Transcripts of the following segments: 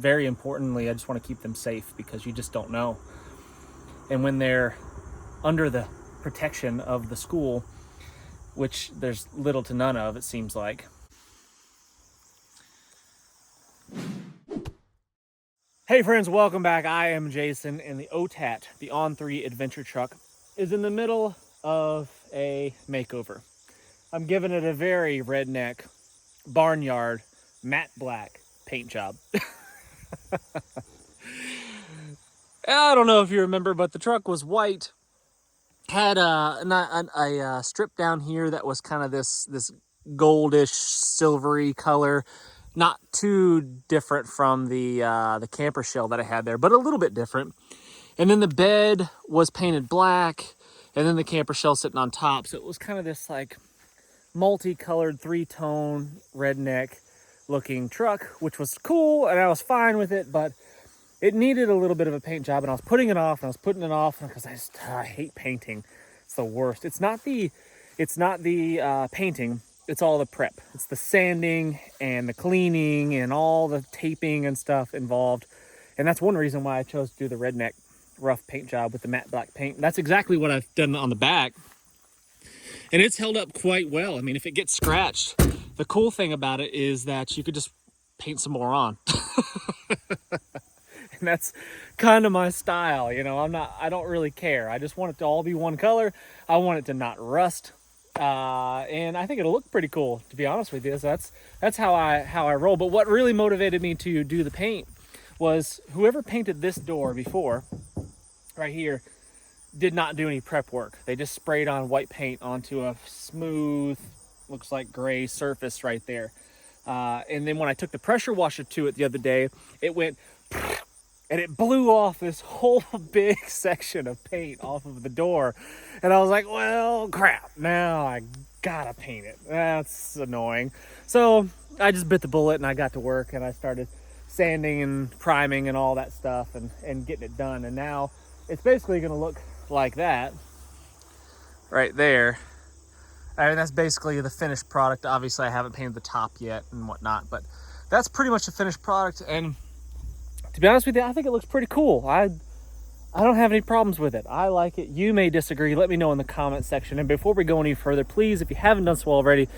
very importantly, I just want to keep them safe because you just don't know. And when they're under the protection of the school, which there's little to none of, it seems like. Hey friends, welcome back. I am Jason, and the OTAT, the On3 adventure truck, is in the middle of a makeover. I'm giving it a very redneck, barnyard, matte black paint job. I don't know if you remember, but the truck was white. Had a strip down here that was kind of this goldish, silvery color. Not too different from the camper shell that I had there, but a little bit different. And then the bed was painted black, and then the camper shell sitting on top. So it was kind of this like multicolored, three-tone, redneck looking truck, which was cool, and I was fine with it, but it needed a little bit of a paint job, and I was putting it off, and I was putting it off because I hate painting. It's the worst. It's not the painting. It's all the prep. It's the sanding and the cleaning and all the taping and stuff involved. And that's one reason why I chose to do the redneck rough paint job with the matte black paint. And that's exactly what I've done on the back. And it's held up quite well. I mean, if it gets scratched, the cool thing about it is that you could just paint some more on. And that's kind of my style, you know. I don't really care. I just want it to all be one color. I want it to not rust. And I think it'll look pretty cool, to be honest with you. So that's how I roll. But what really motivated me to do the paint was whoever painted this door before, right here, did not do any prep work. They just sprayed on white paint onto a smooth, looks like gray surface right there. And then when I took the pressure washer to it the other day, it went and it blew off this whole big section of paint off of the door. And I was like, well, crap, now I gotta paint it. That's annoying. So I just bit the bullet and I got to work, and I started sanding and priming and all that stuff and getting it done. And now it's basically gonna look like that right there. And that's basically the finished product. Obviously I haven't painted the top yet and whatnot, but that's pretty much the finished product. And to be honest with you, I think it looks pretty cool. I don't have any problems with it. I like it. You may disagree. Let me know in the comment section. And before we go any further, please, if you haven't done so already,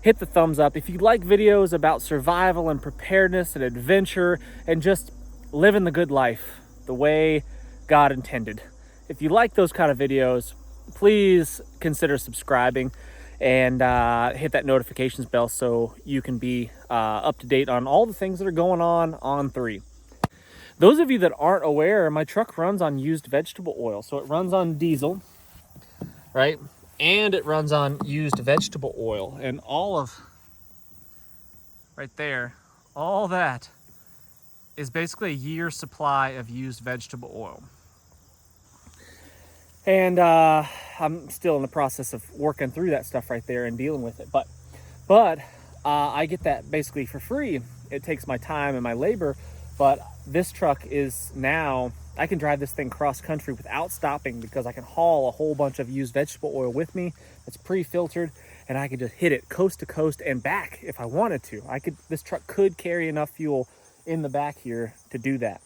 hit the thumbs up. If you like videos about survival and preparedness and adventure and just living the good life the way God intended, if you like those kind of videos, please consider subscribing and hit that notifications bell so you can be up to date on all the things that are going on 3. Those of you that aren't aware, my truck runs on used vegetable oil. So it runs on diesel, right? And it runs on used vegetable oil. And all of, right there, all that is basically a year's supply of used vegetable oil. And I'm still in the process of working through that stuff right there and dealing with it. But I get that basically for free. It takes my time and my labor, but this truck is now, I can drive this thing cross country without stopping because I can haul a whole bunch of used vegetable oil with me. It's pre-filtered, and I can just hit it coast to coast and back if I wanted to. This truck could carry enough fuel in the back here to do that.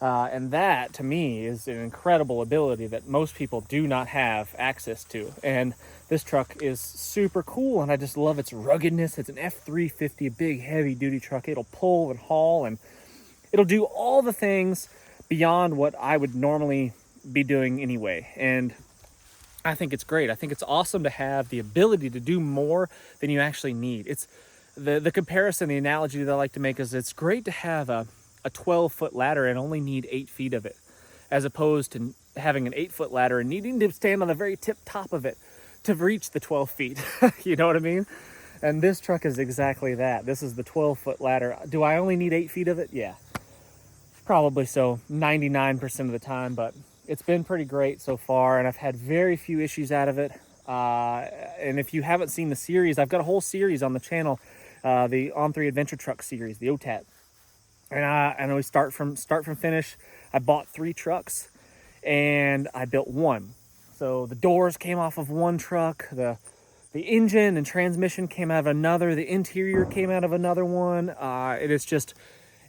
And that, to me, is an incredible ability that most people do not have access to. And this truck is super cool, and I just love its ruggedness. It's an F350, big, heavy-duty truck. It'll pull and haul, and it'll do all the things beyond what I would normally be doing anyway. And I think it's great. I think it's awesome to have the ability to do more than you actually need. It's the comparison, the analogy that I like to make is it's great to have a 12-foot ladder and only need 8 feet of it, as opposed to having an 8-foot ladder and needing to stand on the very tip top of it to reach the 12 feet. You know what I mean? And this truck is exactly that. This is the 12-foot ladder. Do I only need 8 feet of it? Yeah, probably so, 99% of the time, but it's been pretty great so far, and I've had very few issues out of it. And if you haven't seen the series, I've got a whole series on the channel, the On3 Adventure Truck series, the OTAT. And we start from finish. I bought 3 trucks, and I built one. So the doors came off of one truck, the engine and transmission came out of another, the interior came out of another one. It is just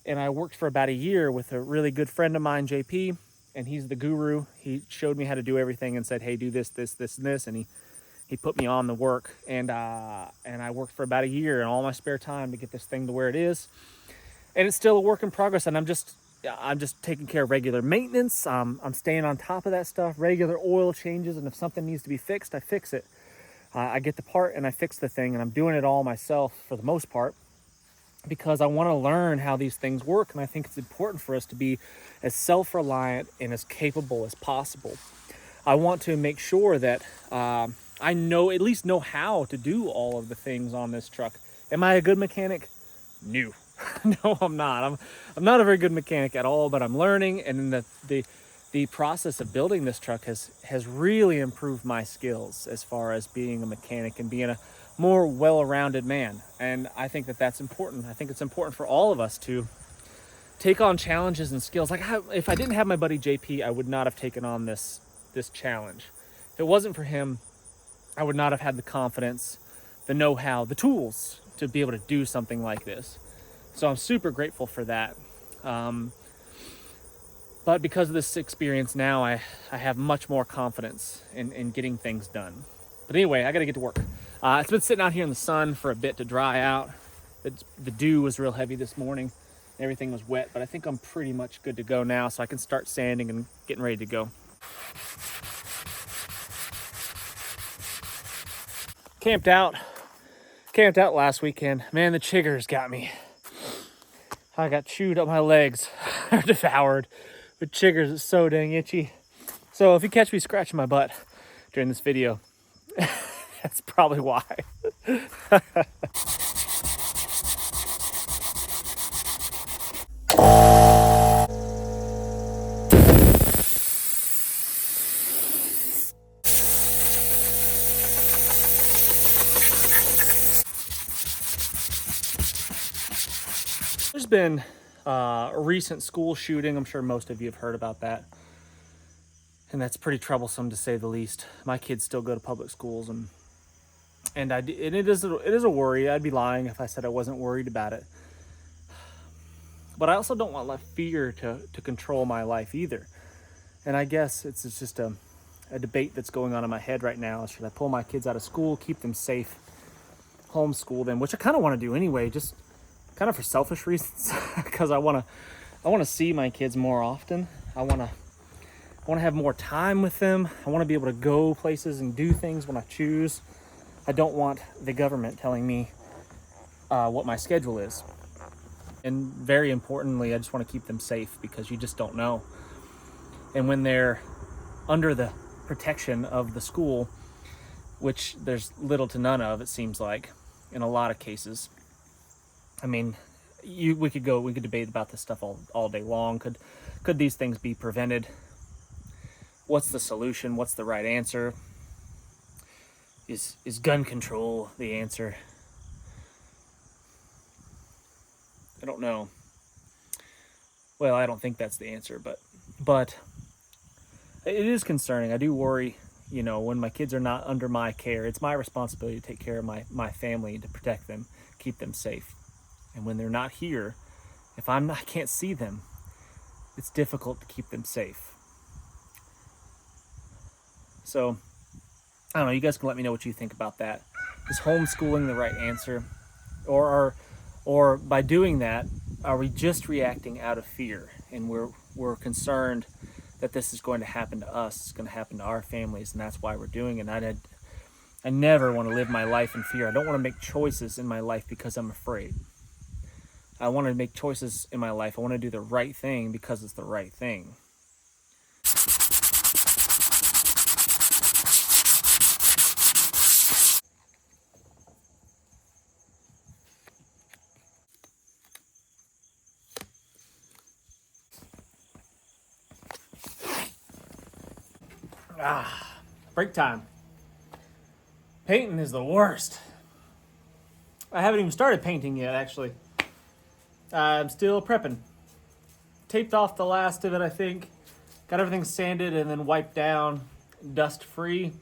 And I worked for about a year with a really good friend of mine, JP, and he's the guru. He showed me how to do everything and said, hey, do this, this, this, and this. And he put me on the work, and I worked for about a year in all my spare time to get this thing to where it is. And it's still a work in progress, and I'm just taking care of regular maintenance. I'm staying on top of that stuff, regular oil changes, and if something needs to be fixed, I fix it. I get the part and I fix the thing, and I'm doing it all myself for the most part because I want to learn how these things work, and I think it's important for us to be as self-reliant and as capable as possible. I want to make sure that I at least know how to do all of the things on this truck. Am I a good mechanic? No. No, I'm not. I'm not a very good mechanic at all, but I'm learning, and the process of building this truck has really improved my skills as far as being a mechanic and being a more well-rounded man. And I think that that's important. I think it's important for all of us to take on challenges and skills. Like if I didn't have my buddy JP, I would not have taken on this challenge. If it wasn't for him, I would not have had the confidence, the know-how, the tools to be able to do something like this. So I'm super grateful for that. But because of this experience now, I have much more confidence in getting things done. But anyway, I got to get to work. It's been sitting out here in the sun for a bit to dry out. The dew was real heavy this morning. Everything was wet, but I think I'm pretty much good to go now, so I can start sanding and getting ready to go. Camped out last weekend. Man, the chiggers got me. I got chewed up my legs, devoured. The chiggers is so dang itchy. So if you catch me scratching my butt during this video, that's probably why. There's been a recent school shooting. I'm sure most of you have heard about that. And that's pretty troublesome to say the least. My kids still go to public schools, and it is a worry. I'd be lying if I said I wasn't worried about it. But I also don't want fear to control my life either. And I guess it's just a debate that's going on in my head right now. Should I pull my kids out of school, keep them safe, homeschool them, which I kind of want to do anyway, just kind of for selfish reasons, because I want to see my kids more often. I want to have more time with them. I want to be able to go places and do things when I choose. I don't want the government telling me what my schedule is. And very importantly, I just want to keep them safe, because you just don't know. And when they're under the protection of the school, which there's little to none of, it seems like, in a lot of cases. I mean, we could debate about this stuff all day long. Could these things be prevented? What's the solution? What's the right answer? Is gun control the answer? I don't know. Well, I don't think that's the answer, but it is concerning. I do worry, when my kids are not under my care. It's my responsibility to take care of my family, to protect them, keep them safe. And when they're not here, if I can't see them, it's difficult to keep them safe. So, I don't know, you guys can let me know what you think about that. Is homeschooling the right answer? Or by doing that, are we just reacting out of fear? And we're concerned that this is going to happen to us, it's going to happen to our families, and that's why we're doing it. And I never want to live my life in fear. I don't want to make choices in my life because I'm afraid. I want to make choices in my life. I want to do the right thing because it's the right thing. Break time. Painting is the worst. I haven't even started painting yet, actually. I'm still prepping. Taped off the last of it, I think. Got everything sanded and then wiped down, dust free.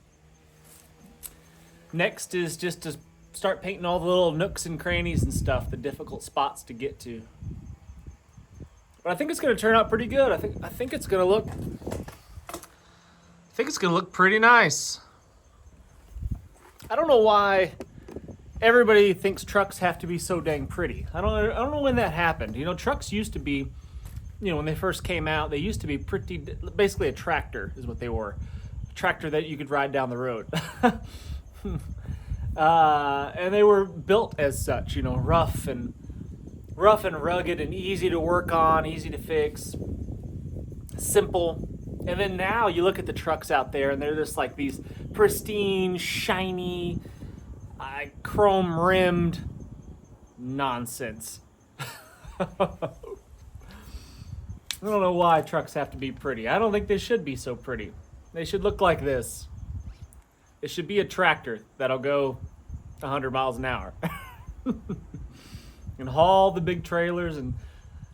Next is just to start painting all the little nooks and crannies and stuff, the difficult spots to get to. But I think it's going to turn out pretty good. I think it's going to look pretty nice. I don't know why everybody thinks trucks have to be so dang pretty. I don't know when that happened. You know, trucks used to be, you know, when they first came out, they used to be basically a tractor is what they were. A tractor that you could ride down the road. And they were built as such, you know, rough and rugged and easy to work on, easy to fix, simple. And then now you look at the trucks out there and they're just like these pristine, shiny, chrome rimmed nonsense. I don't know why trucks have to be pretty. I don't think they should be so pretty. They should look like this. It should be a tractor that'll go 100 miles an hour and haul the big trailers and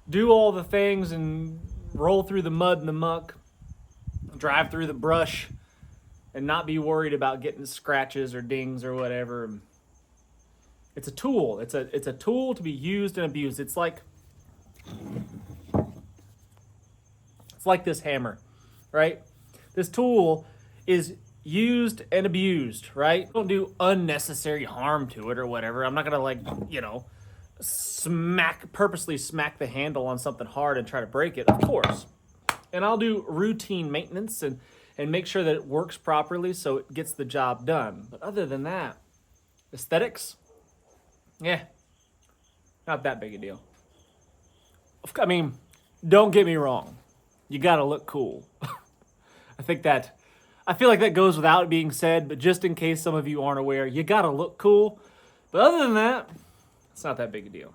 do all the things and roll through the mud and the muck, drive through the brush, and not be worried about getting scratches or dings or whatever. It's a tool. It's a tool to be used and abused. It's like this hammer, right? This tool is used and abused, right? Don't do unnecessary harm to it or whatever. I'm not gonna, like, you know, purposely smack the handle on something hard and try to break it, of course. And I'll do routine maintenance and make sure that it works properly so it gets the job done. But other than that, aesthetics, yeah, not that big a deal. I mean, don't get me wrong. You gotta look cool. I feel like that goes without being said, but just in case some of you aren't aware, you gotta look cool. But other than that, it's not that big a deal.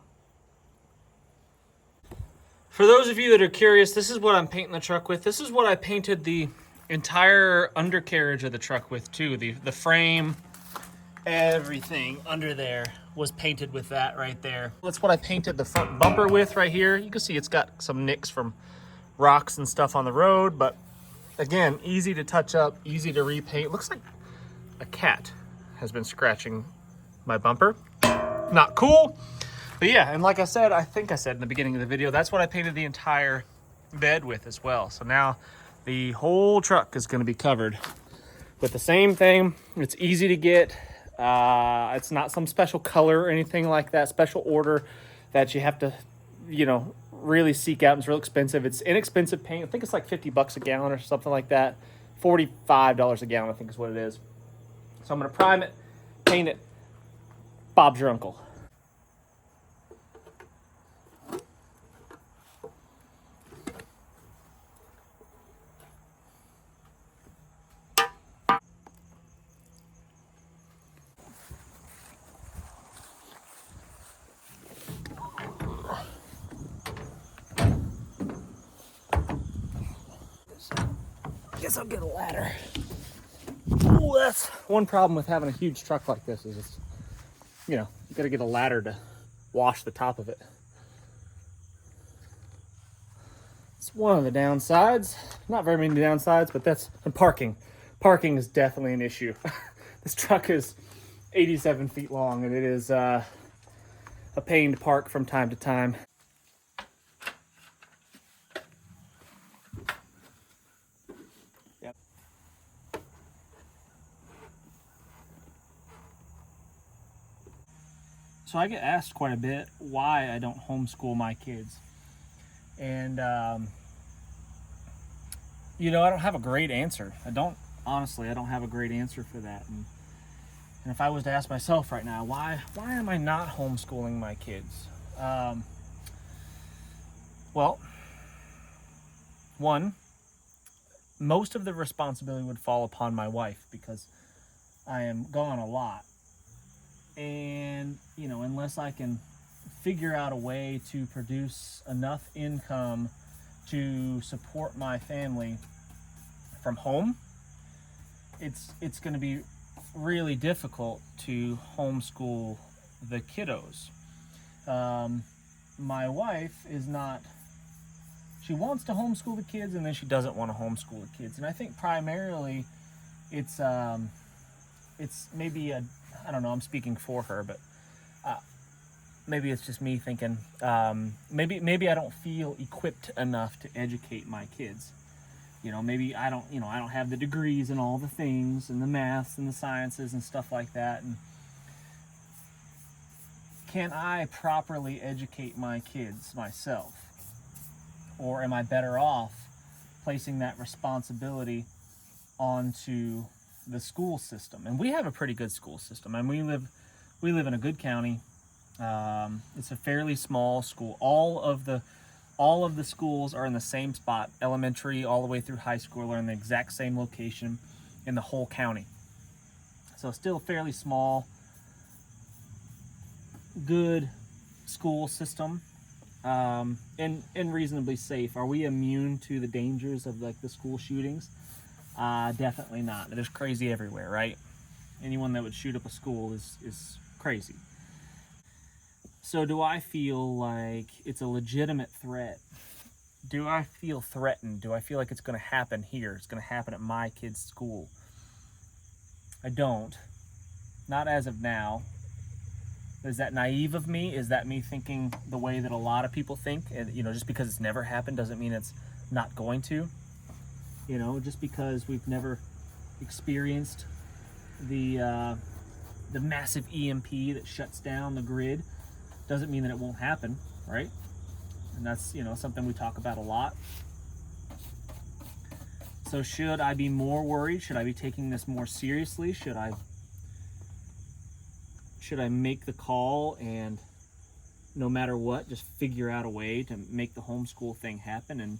For those of you that are curious, this is what I'm painting the truck with. This is what I painted the entire undercarriage of the truck with too. The frame, everything under there was painted with that right there. That's what I painted the front bumper with right here. You can see it's got some nicks from rocks and stuff on the road, but again, easy to touch up, easy to repaint. Looks like a cat has been scratching my bumper. Not cool, but yeah, and like I said, I think I said in the beginning of the video, that's what I painted the entire bed with as well. So now the whole truck is going to be covered with the same thing. It's easy to get. It's not some special color or anything like that, special order that you have to, you know, really seek out. It's real expensive. It's inexpensive paint. I think it's like $50 a gallon or something like that. $45 a gallon, I think is what it is. So I'm going to prime it, paint it. Bob's your uncle. I guess I'll get a ladder. Ooh, that's one problem with having a huge truck like this is it's, you know, you gotta get a ladder to wash the top of it. It's one of the downsides. Not very many downsides, but that's, and parking. Parking is definitely an issue. This truck is 87 feet long and it is a pain to park from time to time. So I get asked quite a bit why I don't homeschool my kids. And, you know, I don't have a great answer. Honestly, I don't have a great answer for that. And if I was to ask myself right now, why am I not homeschooling my kids? Well, one, most of the responsibility would fall upon my wife because I am gone a lot. And, you know, unless I can figure out a way to produce enough income to support my family from home, it's going to be really difficult to homeschool the kiddos. My wife is not, she wants to homeschool the kids and then she doesn't want to homeschool the kids. And I think primarily it's maybe I don't know, I'm speaking for her, but maybe it's just me thinking, maybe I don't feel equipped enough to educate my kids. You know, maybe I don't have the degrees and all the things and the maths and the sciences and stuff like that. And can I properly educate my kids myself? Or am I better off placing that responsibility onto the school system? And we have a pretty good school system. And we live in a good county. It's a fairly small school. All of the schools are in the same spot. Elementary all the way through high school are in the exact same location in the whole county. So still fairly small, good school system, and reasonably safe. Are we immune to the dangers of like the school shootings? Definitely not. There's crazy everywhere, right? Anyone that would shoot up a school is crazy. So do I feel like it's a legitimate threat? Do I feel threatened? Do I feel like it's going to happen here? It's going to happen at my kid's school? I don't. Not as of now. Is that naive of me? Is that me thinking the way that a lot of people think? And, you know, just because it's never happened doesn't mean it's not going to. You know, just because we've never experienced the massive EMP that shuts down the grid doesn't mean that it won't happen, right? And that's, you know, something we talk about a lot. So should I be more worried? Should I be taking this more seriously? Should I make the call and no matter what, just figure out a way to make the homeschool thing happen and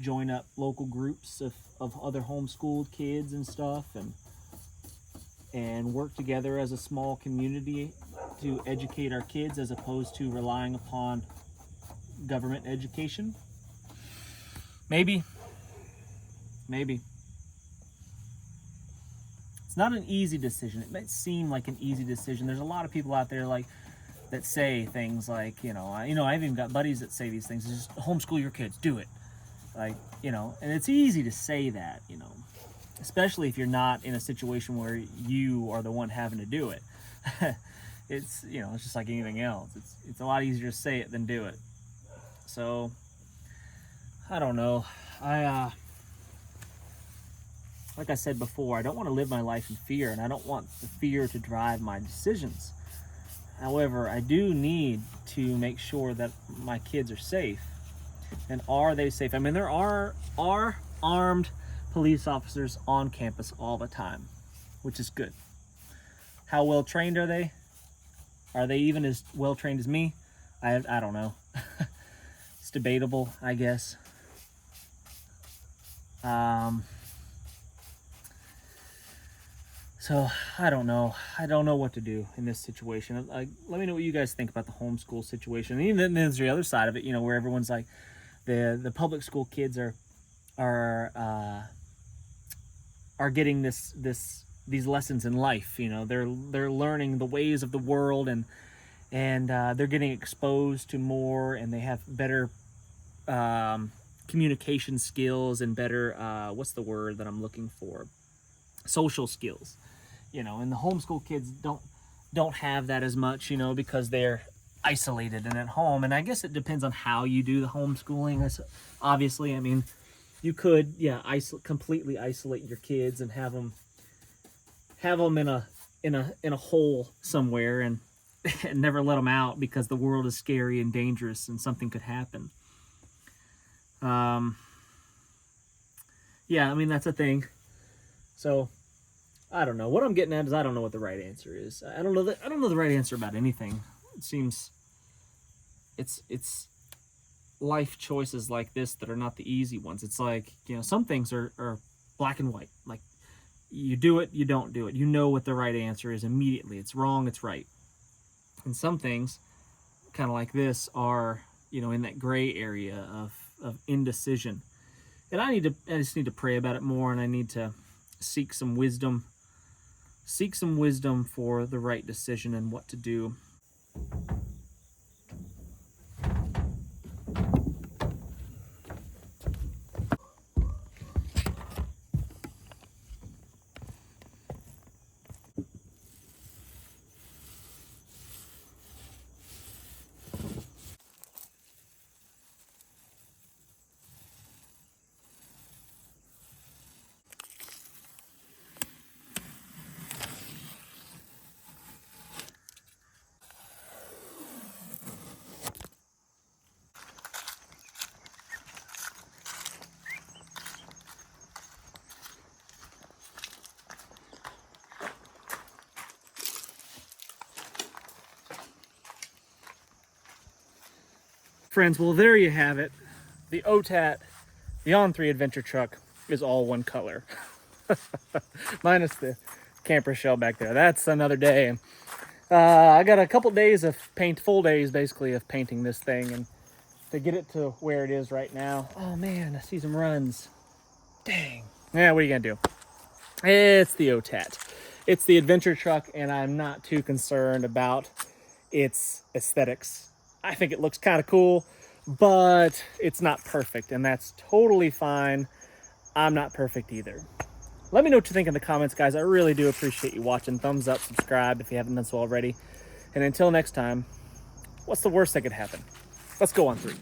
join up local groups of other homeschooled kids and stuff and work together as a small community to educate our kids as opposed to relying upon government education? Maybe. It's not an easy decision. It might seem like an easy decision. There's a lot of people out there like that say things like, I've even got buddies that say these things. Just homeschool your kids, do it. Like, and it's easy to say that, especially if you're not in a situation where you are the one having to do it. It's just like anything else. It's a lot easier to say it than do it. So I don't know. Like I said before, I don't want to live my life in fear, and I don't want the fear to drive my decisions. However, I do need to make sure that my kids are safe. And are they safe? I mean, there are armed police officers on campus all the time, which is good. How well trained are they? Are they even as well trained as me? I don't know. It's debatable, I guess. So I don't know. I don't know what to do in this situation. Let me know what you guys think about the homeschool situation. And even then there's the other side of it, where everyone's like, the public school kids are getting these lessons in life. They're learning the ways of the world, and they're getting exposed to more, and they have better communication skills and better what's the word that I'm looking for? Social skills. And the homeschool kids don't have that as much, because they're isolated and at home. And I guess it depends on how you do the homeschooling. Obviously, I mean, you could, completely isolate your kids and have them in a hole somewhere and never let them out because the world is scary and dangerous and something could happen. I mean, that's a thing. So I don't know. What I'm getting at is I don't know what the right answer is. I don't know the right answer about anything. It seems it's life choices like this that are not the easy ones. It's like, some things are black and white. Like, you do it, you don't do it. You know what the right answer is immediately. It's wrong, it's right. And some things, kind of like this, are, in that gray area of indecision. And I just need to pray about it more, and I need to seek some wisdom for the right decision and what to do. friends, well, there you have it. The OTAT, the On3 adventure truck, is all one color. Minus the camper shell back there. That's another day. I got a couple days of full days basically of painting this thing, and to get it to where it is right now. Oh man, I see some runs. Dang. Yeah, what are you gonna do? It's the OTAT. It's the adventure truck, and I'm not too concerned about its aesthetics. I think it looks kind of cool, but it's not perfect, and that's totally fine. I'm not perfect either. Let me know what you think in the comments, guys. I really do appreciate you watching. Thumbs up, subscribe if you haven't done so already. And until next time, what's the worst that could happen? Let's go on 3.